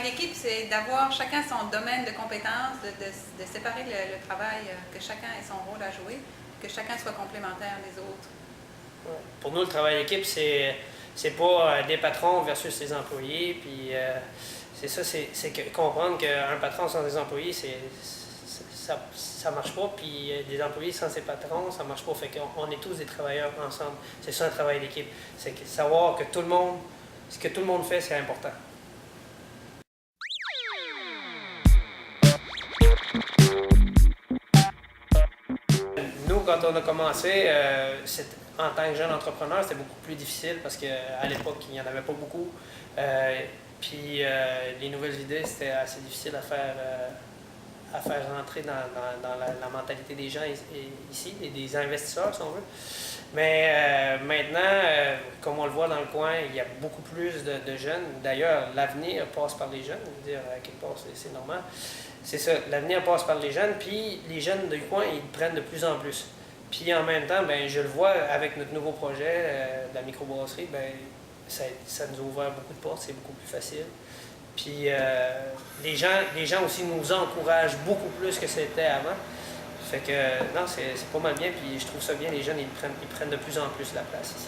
travail d'équipe, c'est d'avoir chacun son domaine de compétences, de séparer le travail, que chacun ait son rôle à jouer, que chacun soit complémentaire des autres. Ouais. Pour nous, le travail d'équipe, c'est pas des patrons versus des employés. Puis c'est ça, comprendre qu'un patron sans des employés, ça marche pas. Puis des employés sans ses patrons, ça marche pas. Fait qu'on est tous des travailleurs ensemble. C'est ça un travail d'équipe. C'est savoir que tout le monde, ce que tout le monde fait, c'est important. Nous, quand on a commencé, en tant que jeune entrepreneur, c'était beaucoup plus difficile parce qu'à l'époque, il n'y en avait pas beaucoup. Puis les nouvelles idées, c'était assez difficile à faire rentrer dans la mentalité des gens ici, et des investisseurs, si on veut. Mais maintenant, comme on le voit dans le coin, il y a beaucoup plus de jeunes. D'ailleurs, l'avenir passe par les jeunes. Je veux dire, à quelque part, c'est normal. C'est ça, l'avenir passe par les jeunes, puis les jeunes du coin, ils prennent de plus en plus. Puis en même temps, ben, je le vois avec notre nouveau projet de la microbrasserie, ben, ça nous a ouvert beaucoup de portes, c'est beaucoup plus facile. Puis les gens aussi nous encouragent beaucoup plus que c'était avant. Fait que non, c'est pas mal bien, puis je trouve ça bien, les jeunes, ils prennent de plus en plus la place ici.